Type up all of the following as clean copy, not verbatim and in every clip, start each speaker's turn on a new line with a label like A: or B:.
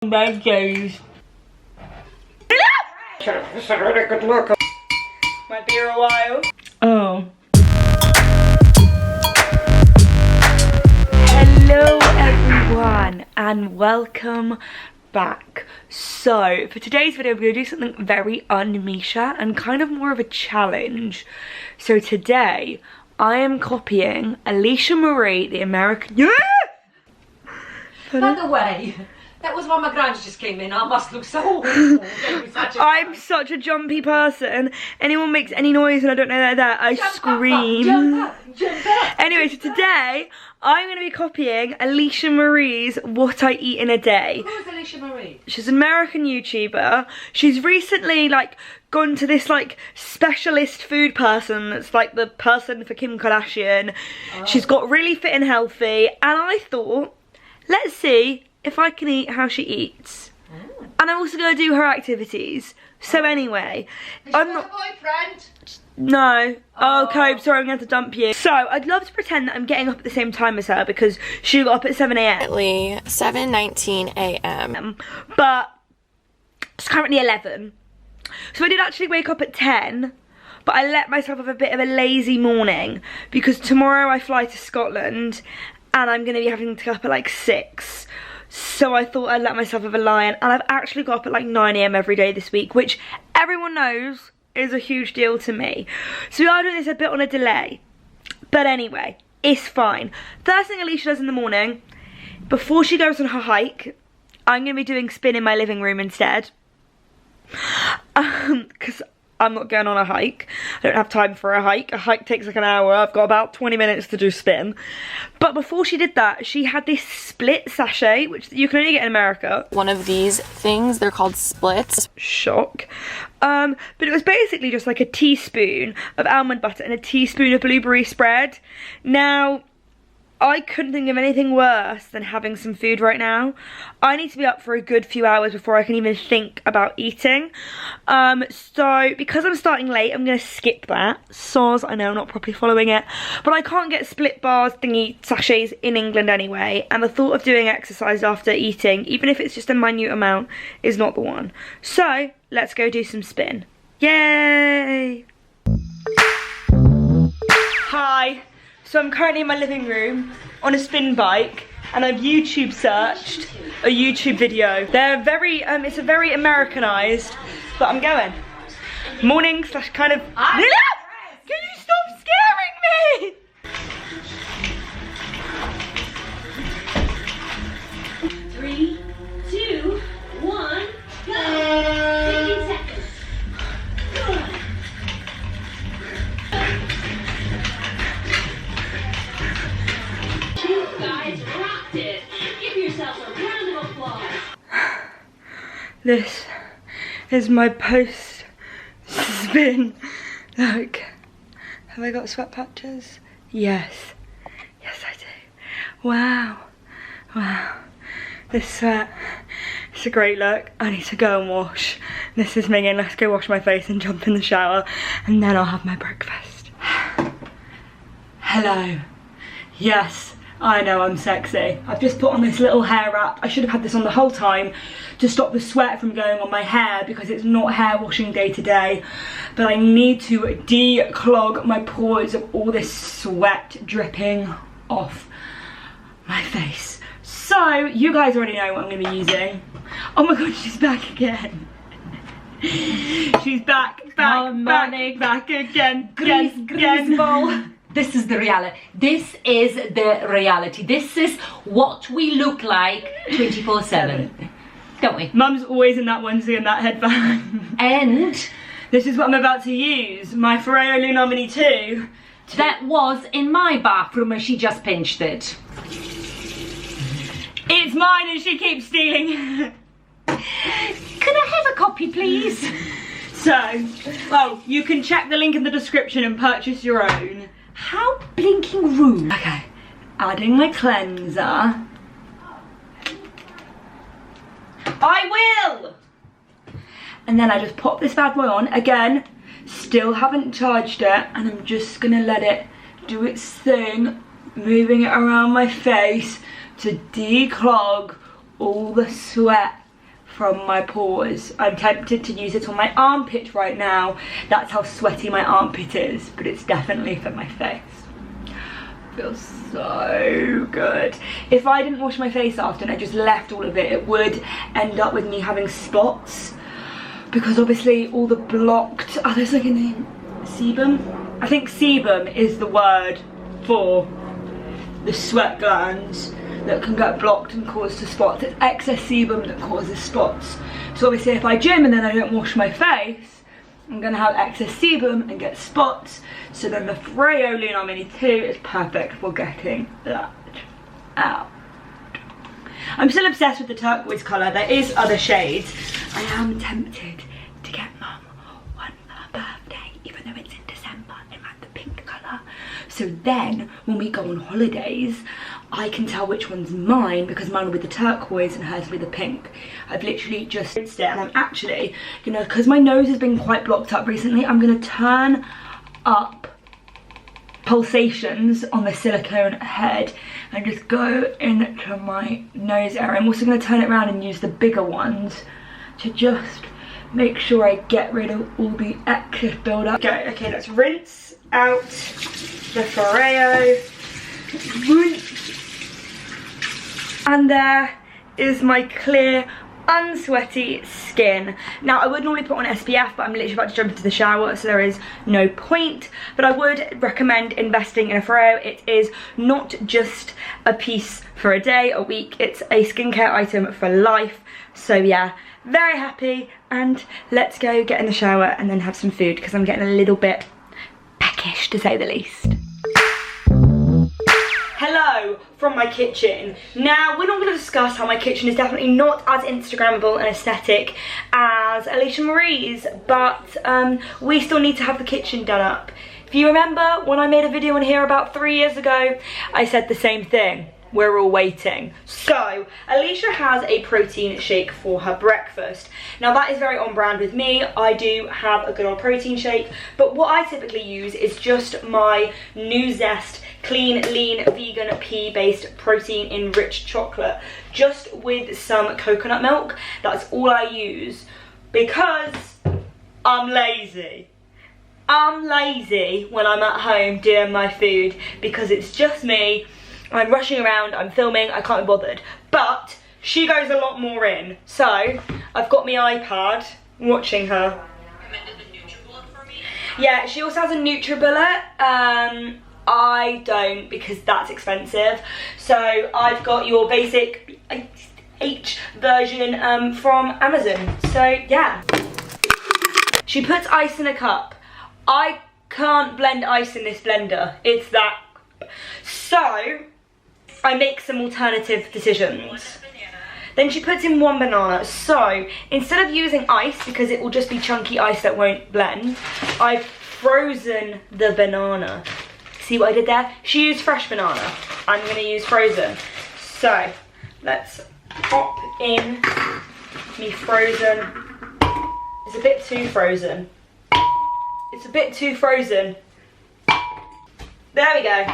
A: long bed days.
B: It's a really good look.
A: Might be here a while. Oh. Hello everyone and welcome back. So for today's video we're going to do something very un-Misha and kind of more of a challenge. So today I am copying Alisha Marie, the American... Yeah!
B: By the way, that was when my grands just came in. I must look so awful.
A: I'm such a jumpy person. Anyone makes any noise and I don't know they're there, I scream.
B: Jump up.
A: Anyway, so today I'm going to be copying Alisha Marie's What I Eat in a Day.
B: Who is Alisha Marie?
A: She's an American YouTuber. She's recently gone to this specialist food person that's like the person for Kim Kardashian. Oh. She's got really fit and healthy and I thought, let's see if I can eat how she eats. Oh. And I'm also going to do her activities. So anyway, I'm not...
B: a boyfriend?
A: No. Oh, okay, sorry, I'm going to have to dump you. So, I'd love to pretend that I'm getting up at the same time as her because she got up at 7 AM.
C: 7:19 AM.
A: But it's currently 11. So I did actually wake up at 10, but I let myself have a bit of a lazy morning because tomorrow I fly to Scotland and I'm going to be having to get up at 6. So I thought I'd let myself have a lie-in, and I've actually got up at 9 AM every day this week, which everyone knows is a huge deal to me. So we are doing this a bit on a delay. But anyway, it's fine. First thing Alisha does in the morning, before she goes on her hike, I'm going to be doing spin in my living room instead. Because I'm not going on a hike. I don't have time for a hike. A hike takes an hour. I've got about 20 minutes to do spin. But before she did that, she had this split sachet, which you can only get in America.
C: One of these things, they're called splits.
A: Shock. But it was basically just like a teaspoon of almond butter and a teaspoon of blueberry spread. Now, I couldn't think of anything worse than having some food right now. I need to be up for a good few hours before I can even think about eating. So because I'm starting late, I'm going to skip that. Soz, I know, not properly following it. But I can't get split bars thingy sachets in England anyway. And the thought of doing exercise after eating, even if it's just a minute amount, is not the one. So let's go do some spin. Yay! Hi. So I'm currently in my living room on a spin bike and I've YouTube searched a YouTube video. They're very, it's a very Americanized, but I'm going. Morning / kind of... Can you stop scaring me?
D: Three, two, one, go! 15 seconds. Guys, rocked it. Give yourselves a round of applause.
A: This is my post spin. Look, have I got sweat patches? Yes, yes I do. Wow, wow. This sweat, it's a great look. I need to go and wash. This is Megan. Let's go wash my face and jump in the shower and then I'll have my breakfast. Hello. Yes. I know I'm sexy. I've just put on this little hair wrap. I should have had this on the whole time to stop the sweat from going on my hair because it's not hair washing day today. But I need to declog my pores of all this sweat dripping off my face. So, you guys already know what I'm going to be using. Oh my god, she's back again. She's back again. Grease ball.
B: This is the reality. This is the reality. This is what we look like 24/7. Don't we?
A: Mum's always in that onesie and that headband.
B: And
A: this is what I'm about to use. My Ferrero Lunomini 2.
B: That was in my bathroom and she just pinched it.
A: It's mine and she keeps stealing.
B: Could I have a copy, please?
A: So, well, you can check the link in the description and purchase your own.
B: How blinking rude.
A: Okay, adding my cleanser. I will! And then I just pop this bad boy on. Again, still haven't charged it. And I'm just gonna let it do its thing. Moving it around my face to declog all the sweat from my pores. I'm tempted to use it on my armpit right now. That's how sweaty my armpit is, but it's definitely for my face. Feels so good. If I didn't wash my face after and I just left all of it, it would end up with me having spots, because obviously all the blocked, oh, there's like a name, sebum? I think sebum is the word for the sweat glands that can get blocked and cause the spots. It's excess sebum that causes spots. So obviously if I gym and then I don't wash my face, I'm gonna have excess sebum and get spots. So then the Fraeolina Mini 2 is perfect for getting that out. I'm still obsessed with the turquoise colour. There is other shades. I am tempted to get Mum one for her birthday, even though it's in December, in like the pink colour. So then when we go on holidays, I can tell which one's mine, because mine will be the turquoise and hers will be the pink. I've literally just rinsed it, and I'm actually gonna, because my nose has been quite blocked up recently, I'm gonna turn up pulsations on the silicone head and just go into my nose area. I'm also going to turn it around and use the bigger ones to just make sure I get rid of all the excess buildup. Okay, let's rinse out the Foreo. And there is my clear, unsweaty skin. Now I would normally put on SPF, but I'm literally about to jump into the shower, so there is no point. But I would recommend investing in a Foreo. It is not just a piece for a day, a week, it's a skincare item for life. So yeah, very happy, and let's go get in the shower and then have some food, because I'm getting a little bit peckish, to say the least. Hello from my kitchen. Now, we're not going to discuss how my kitchen is definitely not as Instagrammable and aesthetic as Alisha Marie's, but we still need to have the kitchen done up. If you remember when I made a video on here about 3 years ago, I said the same thing. We're all waiting. So, Alisha has a protein shake for her breakfast. Now that is very on brand with me. I do have a good old protein shake, but what I typically use is just my New Zest clean, lean, vegan, pea-based protein enriched chocolate, just with some coconut milk. That's all I use, because I'm lazy. I'm lazy when I'm at home doing my food, because it's just me. I'm rushing around, I'm filming, I can't be bothered. But she goes a lot more in. So I've got my iPad watching her. Yeah, she also has a NutriBullet. I don't, because that's expensive. So I've got your basic H version from Amazon. So yeah. She puts ice in a cup. I can't blend ice in this blender. It's that. So I make some alternative decisions. Then she puts in 1 banana. So instead of using ice, because it will just be chunky ice that won't blend, I've frozen the banana. See what I did there? She used fresh banana. I'm gonna use frozen. So let's pop in me frozen. It's a bit too frozen. It's a bit too frozen. There we go.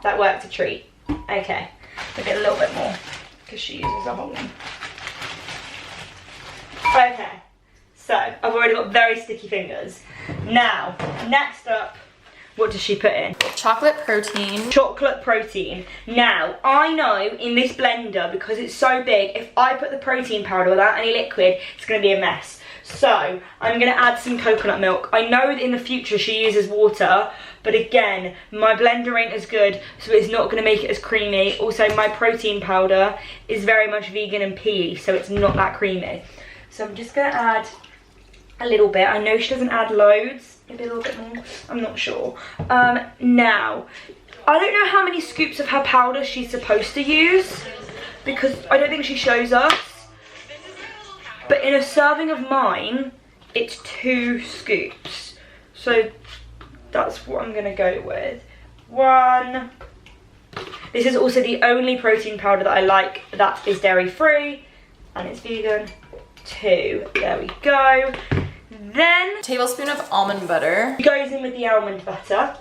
A: That worked a treat. Okay, I'll get a little bit more, because she uses a whole one. Okay, so I've already got very sticky fingers. Now, next up, what does she put in?
C: Chocolate protein.
A: Chocolate protein. Now, I know in this blender, because it's so big, if I put the protein powder without any liquid, it's going to be a mess. So, I'm going to add some coconut milk. I know that in the future she uses water, but again, my blender ain't as good, so it's not going to make it as creamy. Also, my protein powder is very much vegan and pea, so it's not that creamy. So I'm just going to add a little bit. I know she doesn't add loads, maybe a little bit more, I'm not sure. Now, I don't know how many scoops of her powder she's supposed to use, because I don't think she shows us. But in a serving of mine, it's 2 scoops. So that's what I'm gonna go with. 1. This is also the only protein powder that I like that is dairy free and it's vegan. 2, there we go. Then,
C: Tablespoon of almond butter.
A: it goes in with the almond butter.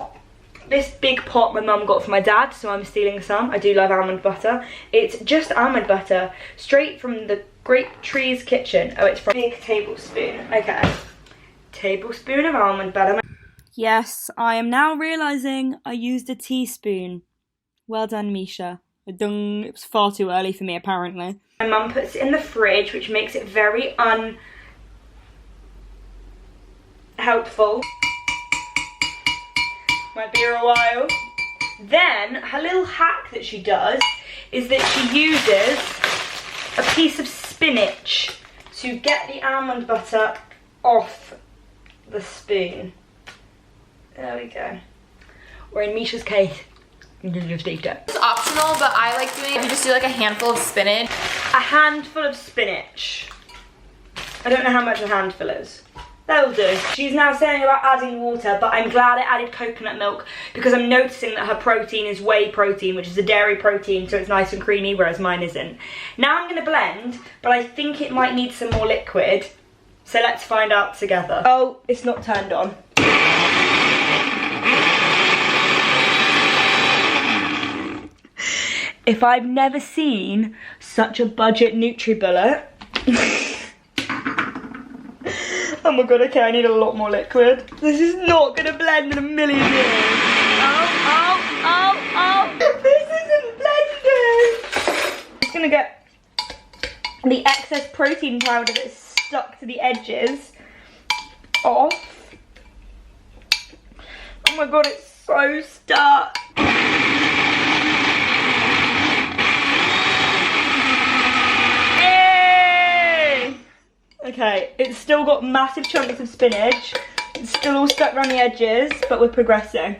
A: This big pot my mum got for my dad, so I'm stealing some. I do love almond butter. It's just almond butter, straight from the Great Trees Kitchen. Oh, it's from big tablespoon. Okay. Tablespoon of almond butter. Yes, I am now realising I used a teaspoon. Well done, Misha. It was far too early for me, apparently. My mum puts it in the fridge, which makes it very unhelpful. Might be a while. Then, her little hack that she does is that she uses a piece of spinach to get the almond butter off the spoon. There we go. Or in Misha's case, you can just eat it.
C: It's optional, but I like doing it if you just do like a handful of spinach.
A: A handful of spinach. I don't know how much a handful is. That'll do. She's now saying about adding water, but I'm glad I added coconut milk because I'm noticing that her protein is whey protein, which is a dairy protein, so it's nice and creamy, whereas mine isn't. Now I'm going to blend, but I think it might need some more liquid. So let's find out together. Oh, it's not turned on. If I've never seen such a budget NutriBullet. Oh my god, okay, I need a lot more liquid. This is not gonna blend in a million years. Oh. This isn't blending. It's gonna get the excess protein powder that's stuck to the edges off. Oh my god, it's so stuck. Okay, it's still got massive chunks of spinach. It's still all stuck around the edges, but we're progressing.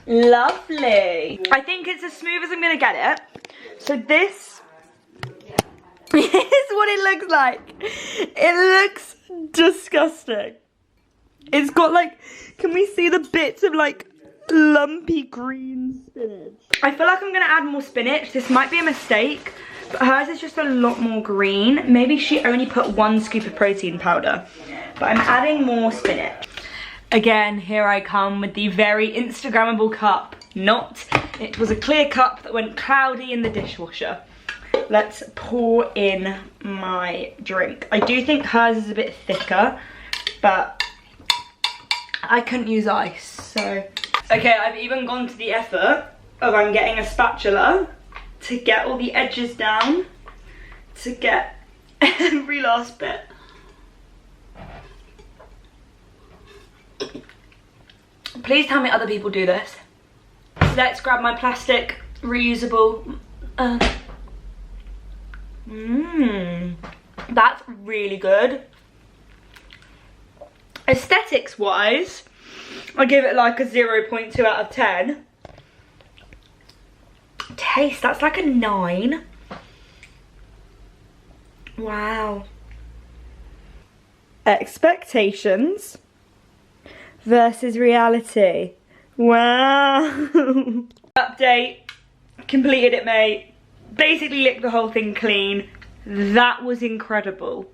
A: Lovely. I think it's as smooth as I'm gonna get it. So this is what it looks like. It looks disgusting. It's got like, can we see the bits of like lumpy green spinach? I feel like I'm gonna add more spinach. This might be a mistake, but hers is just a lot more green. Maybe she only put 1 scoop of protein powder, but I'm adding more spinach. Again, here I come with the very Instagrammable cup. It was a clear cup that went cloudy in the dishwasher. Let's pour in my drink. I do think hers is a bit thicker, but I couldn't use ice, so. Okay, I've even gone to the effort of I'm getting a spatula to get all the edges down, to get every last bit. Please tell me other people do this. Let's grab my plastic reusable. That's really good. Aesthetics wise, I give it like a 0.2 out of 10. Taste, that's like a 9. Wow. Expectations versus reality. Wow. Update, completed it, mate. Basically licked the whole thing clean. That was incredible.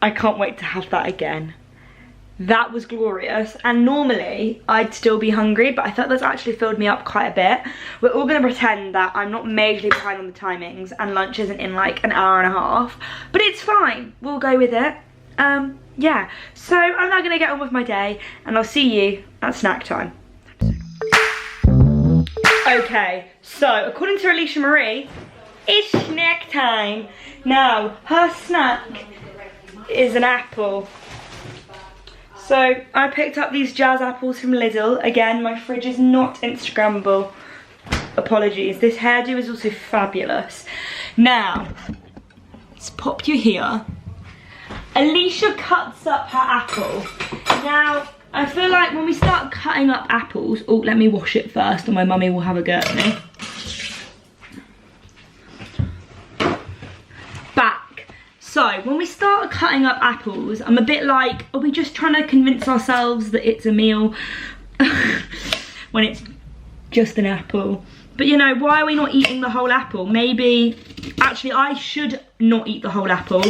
A: I can't wait to have that again. That was glorious, and normally I'd still be hungry, but I thought that's actually filled me up quite a bit. We're all gonna pretend that I'm not majorly behind on the timings and lunch isn't in like an hour and a half, but it's fine, we'll go with it. Yeah, so I'm now gonna get on with my day and I'll see you at snack time. Okay, so according to Alisha Marie, it's snack time. Now, her snack is an apple. So I picked up these jazz apples from Lidl. Again, my fridge is not Instagrammable. Apologies. This hairdo is also fabulous. Now, let's pop you here. Alisha cuts up her apple. Now, I feel like when we start cutting up apples, oh, let me wash it first or my mummy will have a go at me. So, when we start cutting up apples, I'm a bit like, are we just trying to convince ourselves that it's a meal when it's just an apple? But you know, why are we not eating the whole apple? Maybe, actually I should not eat the whole apple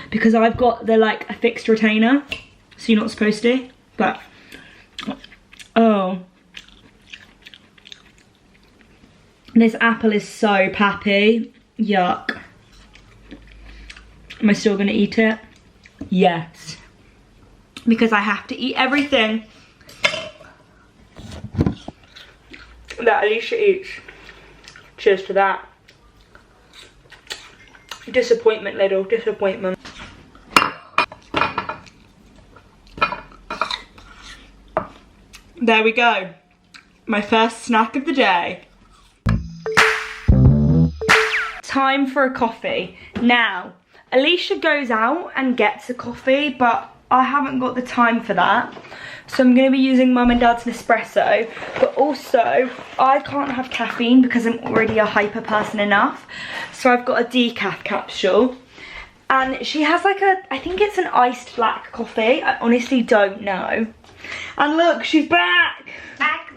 A: because I've got the like a fixed retainer, so you're not supposed to, but, oh. This apple is so pappy. Yuck. Am I still gonna eat it? Yes. Because I have to eat everything that Alisha eats. Cheers to that. Disappointment, little disappointment. There we go. My first snack of the day. Time for a coffee. Now, Alisha goes out and gets a coffee, but I haven't got the time for that. So I'm going to be using Mum and Dad's Nespresso, but also I can't have caffeine because I'm already a hyper person enough. So I've got a decaf capsule, and she has like I think it's an iced black coffee. I honestly don't know. And look, she's back.
B: Back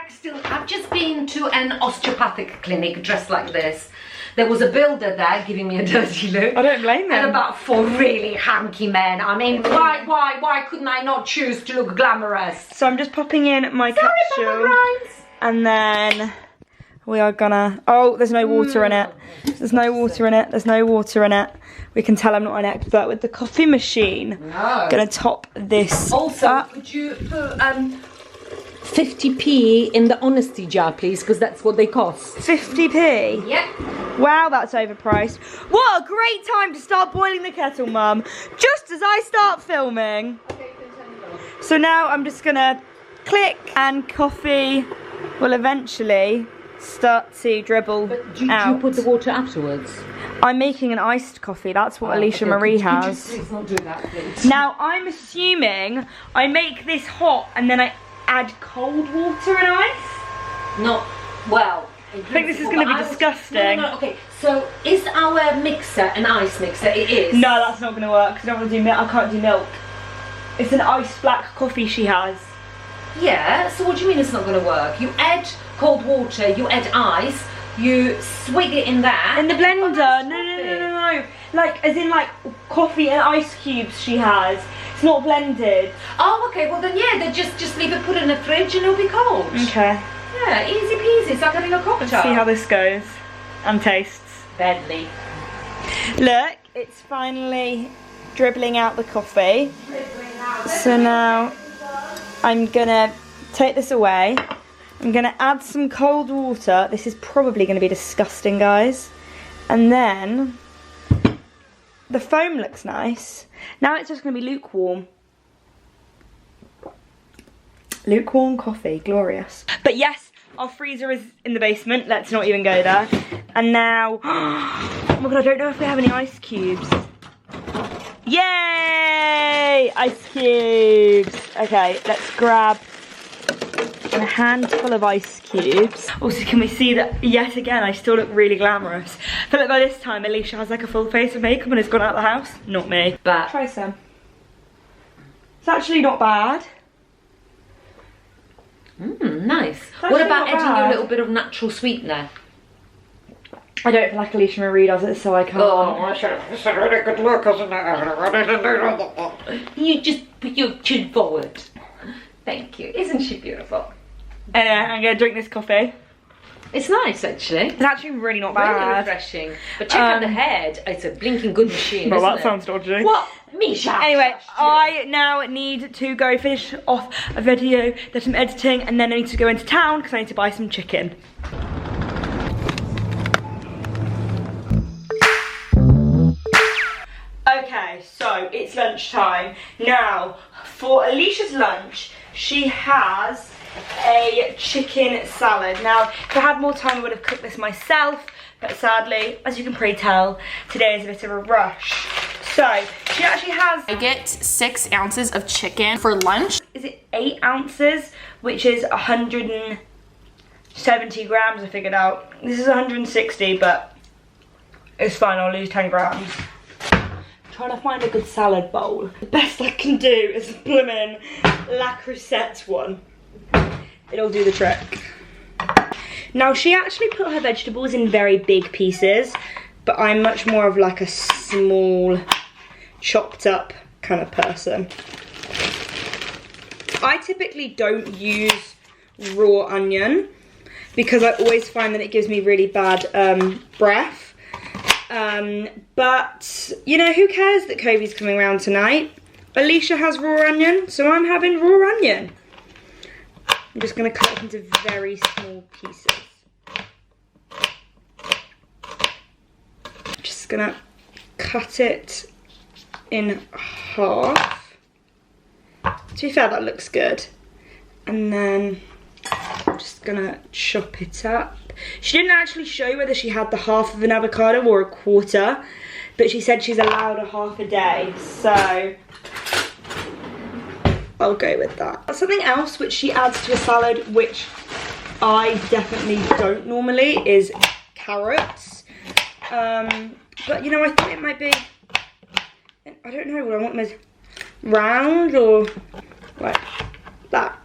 B: still. I've just been to an osteopathic clinic dressed like this. There was a builder there giving me a dirty look.
A: I don't blame him.
B: And about 4 really hanky men. I mean, why couldn't I not choose to look glamorous?
A: So I'm just popping in my capsule, and then we are gonna, oh, there's no water in it. There's no water in it, there's no water in it. We can tell I'm not an expert with the coffee machine.
B: No.
A: Gonna top this
B: Also,
A: up.
B: could you put 50p in the honesty jar, please, because that's what they cost.
A: 50p?
B: Yep.
A: Wow, that's overpriced. What a great time to start boiling the kettle, Mum. Just as I start filming. So now I'm just gonna click, and coffee will eventually start to dribble
B: But do
A: out.
B: you put the water afterwards?
A: I'm making an iced coffee. That's what Alicia Marie has.
B: Could you please not do that, please?
A: Now, I'm assuming I make this hot and then I add cold water and ice.
B: No, well.
A: I think this is going to be disgusting.
B: No, okay. So, is our mixer an ice mixer? It is.
A: No, that's not going to work because I don't want to do milk. I can't do milk. It's an iced black coffee she has.
B: Yeah, so what do you mean it's not going to work? You add cold water, you add ice, you swig it in that.
A: In the blender. No. Like, as in like coffee and ice cubes she has. It's not blended.
B: Oh, okay, well then yeah, then just leave it, put it in the fridge and it'll be cold.
A: Okay.
B: Yeah, easy peasy, it's like having a cocktail.
A: See how this goes and tastes.
B: Badly.
A: Look, it's finally dribbling out the coffee. So now I'm gonna take this away. I'm gonna add some cold water. This is probably gonna be disgusting, guys. And then the foam looks nice. Now it's just gonna be lukewarm. Lukewarm coffee, glorious. But yes, our freezer is in the basement. Let's not even go there. And now, oh my god, I don't know if we have any ice cubes. Yay! Ice cubes. Okay, let's grab a handful of ice cubes. Also, can we see that yet again I still look really glamorous? I feel like by this time Alisha has like a full face of makeup and has gone out of the house. Not me.
B: But
A: Try some. It's actually not bad.
B: nice.
A: It's
B: What
A: actually
B: about
A: not
B: adding
A: bad.
B: a little bit of natural sweetener?
A: I don't feel like Alisha Marie does it, so I can't.
B: Oh, it's a really good look, isn't it? You just put your chin forward. Thank you. Isn't she beautiful?
A: Anyway, I'm gonna drink this coffee.
B: It's nice, actually.
A: It's actually really not
B: Really
A: bad.
B: refreshing. But check out the head. It's a blinking good machine.
A: Well,
B: isn't
A: that
B: it?
A: sounds dodgy.
B: What? Misha!
A: Anyway, I now need to go finish off a video that I'm editing, and then I need to go into town because I need to buy some chicken. Okay, so it's lunchtime. Now, for Alicia's lunch, she has a chicken salad. Now, if I had more time, I would have cooked this myself, but sadly, as you can probably tell, today is a bit of a rush. So, she actually has...
C: I get 6 ounces of chicken for lunch.
A: Is it 8 ounces, which is 170 grams, I figured out. This is 160, but it's fine, I'll lose 10 grams. Trying to find a good salad bowl. The best I can do is a bloomin' La Crusette one. It'll do the trick. Now, she actually put her vegetables in very big pieces, but I'm much more of like a small, chopped up kind of person. I typically don't use raw onion because I always find that it gives me really bad breath. But, you know, who cares that Kobe's coming around tonight? Alisha has raw onion, so I'm having raw onion. I'm just going to cut it into very small pieces. Just going to cut it in half. To be fair, that looks good. And then I'm just going to chop it up. She didn't actually show whether she had the half of an avocado or a quarter, but she said she's allowed a half a day, so I'll go with that. Something else which she adds to a salad, which I definitely don't normally, is carrots. But you know, I thought it might be, I don't know, what I want them as round or like that.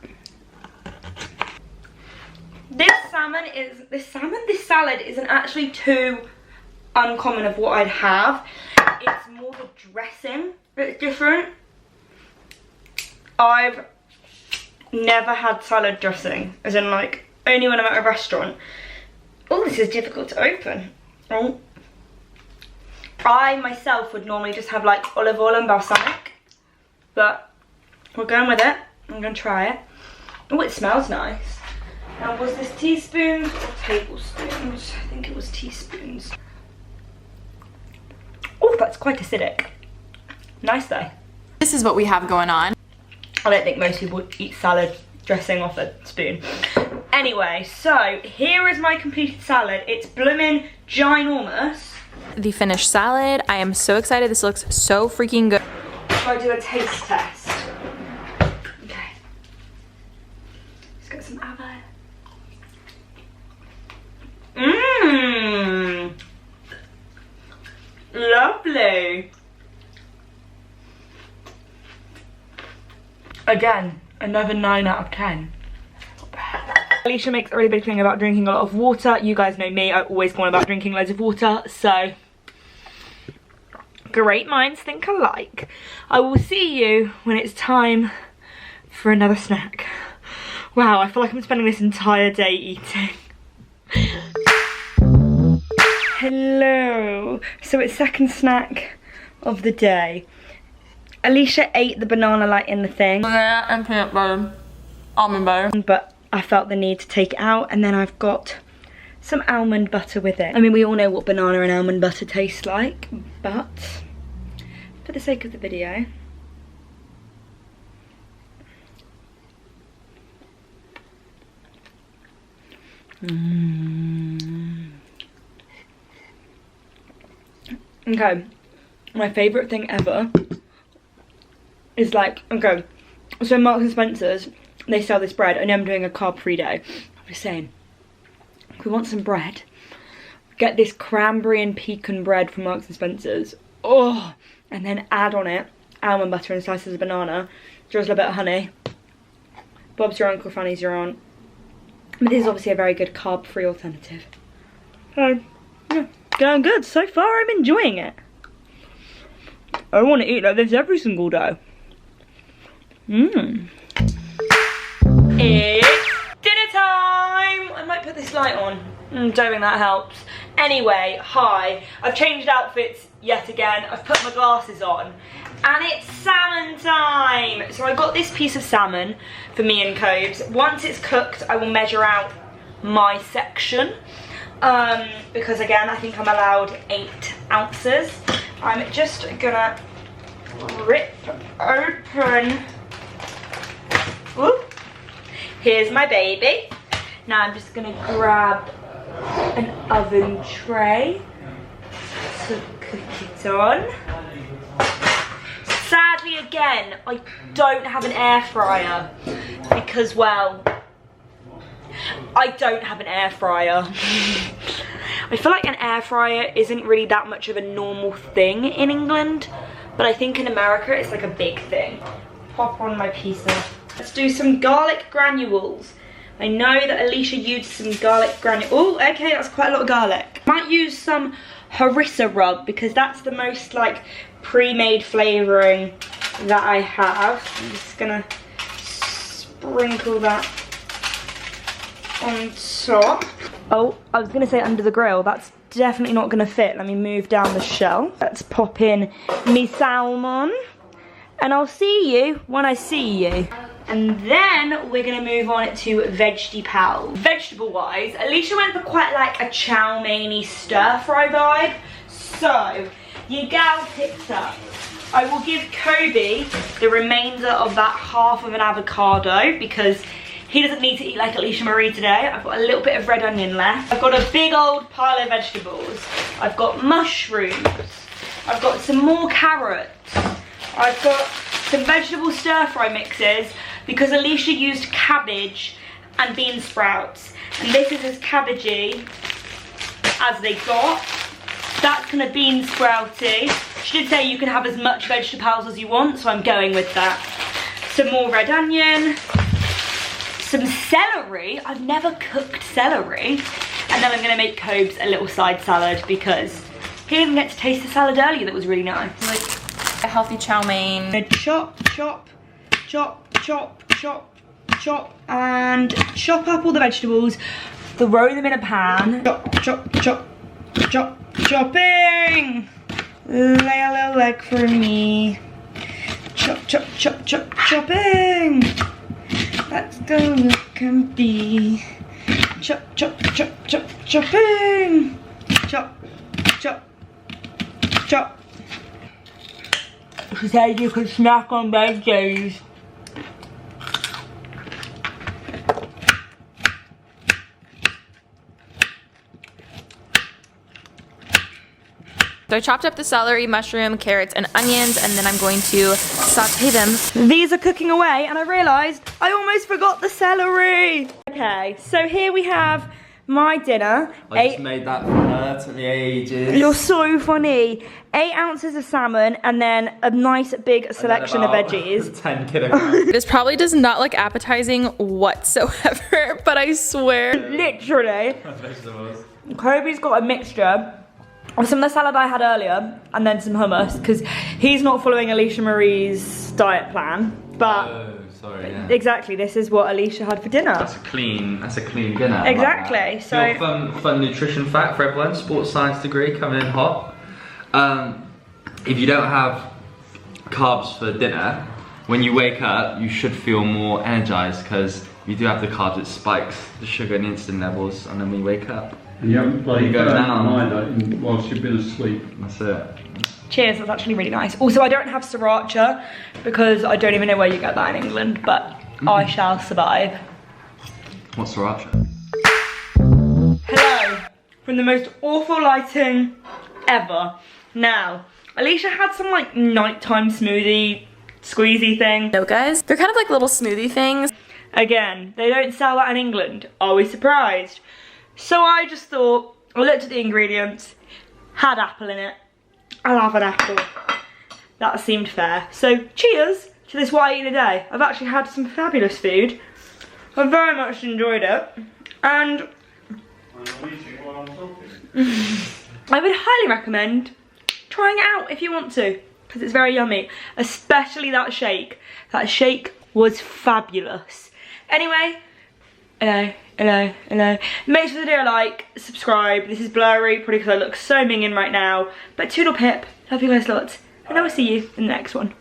A: This salad isn't actually too uncommon of what I'd have. It's more the dressing that's different. I've never had salad dressing, as in like only when I'm at a restaurant. Oh, this is difficult to open. Oh. I myself would normally just have like olive oil and balsamic, but we're going with it. I'm gonna try it. Oh, it smells nice. Now, was this teaspoons or tablespoons? I think it was teaspoons. Oh, that's quite acidic. Nice though.
C: This is what we have going on.
A: I don't think most people eat salad dressing off a spoon. Anyway, so here is my completed salad. It's bloomin' ginormous.
C: The finished salad. I am so excited. This looks so freaking good.
A: Shall I do a taste test? Okay. Let's get some avocado. Mmm. Lovely. Again, another 9 out of 10. Not bad. Alisha makes a really big thing about drinking a lot of water. You guys know me, I always go on about drinking loads of water, so great minds think alike. I will see you when it's time for another snack. Wow, I feel like I'm spending this entire day eating. Hello. So it's second snack of the day. Alisha ate the banana light in the thing.
C: Yeah, and peanut butter. Almond butter.
A: But I felt the need to take it out, and then I've got some almond butter with it. I mean, we all know what banana and almond butter tastes like, but for the sake of the video, Okay, my favourite thing ever is like, okay, so in Marks and Spencer's, they sell this bread. I know I'm doing a carb-free day. I'm just saying, if we want some bread, get this cranberry and pecan bread from Marks and Spencer's. Oh, and then add on it almond butter and slices of banana, drizzle a bit of honey. Bob's your uncle, Fanny's your aunt. But this is obviously a very good carb-free alternative. So, yeah, going good. So far, I'm enjoying it. I want to eat like this every single day. Mmm. It's dinner time! I might put this light on. Don't think that helps. Anyway, hi. I've changed outfits yet again. I've put my glasses on. And it's salmon time! So I got this piece of salmon for me and Cobes. Once it's cooked, I will measure out my section. Because again, I think I'm allowed 8 ounces. I'm just gonna rip open. Whoop. Here's my baby. Now I'm just gonna grab an oven tray to cook it on. Sadly, again, I don't have an air fryer because, well, I don't have an air fryer. I feel like an air fryer isn't really that much of a normal thing in England, but I think in America it's like a big thing. Pop on my piece of. Let's do some garlic granules. I know that Alisha used some garlic granules. Oh, okay, that's quite a lot of garlic. Might use some harissa rub because that's the most like pre-made flavouring that I have. I'm just gonna sprinkle that on top. Oh, I was gonna say under the grill. That's definitely not gonna fit. Let me move down the shell. Let's pop in me salmon. And I'll see you when I see you. And then we're gonna move on to Veggie-Pal. Vegetable-wise, Alisha went for quite like a chow mein-y stir-fry vibe. So, your gal picked up. I will give Kobe the remainder of that half of an avocado because he doesn't need to eat like Alisha Marie today. I've got a little bit of red onion left. I've got a big old pile of vegetables. I've got mushrooms. I've got some more carrots. I've got some vegetable stir-fry mixes because Alisha used cabbage and bean sprouts. And this is as cabbagey as they got. That's kind of bean sprouty. She did say you can have as much vegetables as you want, so I'm going with that. Some more red onion. Some celery. I've never cooked celery. And then I'm gonna make Cobes a little side salad because he didn't get to taste the salad earlier that was really nice.
C: Like a healthy chow mein.
A: Chop, chop, chop, chop, chop, chop, and chop up all the vegetables. Throw them in a pan. Chop, chop, chop, chop, chopping. Lay a little leg for me. Chop, chop, chop, chop, chopping. Let's go look and be. Chop, chop, chop, chop, chopping. Chop, chop, chop. She said you could snack on veggies.
C: So I chopped up the celery, mushroom, carrots, and onions, and then I'm going to saute them.
A: These are cooking away, and I realised I almost forgot the celery. Okay, so here we have my dinner.
E: I just made that for her, took me ages.
A: You're so funny. 8 ounces of salmon, and then a nice big selection of veggies.
E: 10 kilograms.
C: This probably does not look appetizing whatsoever, but I swear.
A: Literally.
E: Vegetables.
A: Kobe's got a mixture of some of the salad I had earlier, and then some hummus, because he's not following Alisha Marie's diet plan. But
E: Oh, sorry, yeah.
A: exactly, this is what Alisha had for dinner.
E: That's a clean dinner. I like
A: Exactly,
E: that.
A: so-
E: Your fun nutrition fact for everyone, sports science degree coming in hot. If you don't have carbs for dinner, when you wake up, you should feel more energized because you do have the carbs, it spikes the sugar and insulin levels, and then when you wake up,
F: And you haven't played
E: You go
F: that
E: down.
F: mind whilst you've been asleep.
E: that's it.
A: Cheers, that's actually really nice. Also, I don't have sriracha because I don't even know where you get that in England, but I shall survive.
E: What's sriracha?
A: Hello, from the most awful lighting ever. Now, Alisha had some like nighttime smoothie squeezy thing.
C: No, guys, they're kind of like little smoothie things.
A: Again, they don't sell that in England. Are we surprised? So I just thought, I looked at the ingredients, had apple in it. I'll have an apple. That seemed fair. So cheers to this what I eat in a day. I've actually had some fabulous food. I very much enjoyed it. And I would highly recommend trying it out if you want to, because it's very yummy. Especially that shake. That shake was fabulous. Anyway, hello. Make sure to do a like, subscribe. This is blurry, probably because I look so minging right now. But toodle pip, love you guys lots. And I will see you in the next one.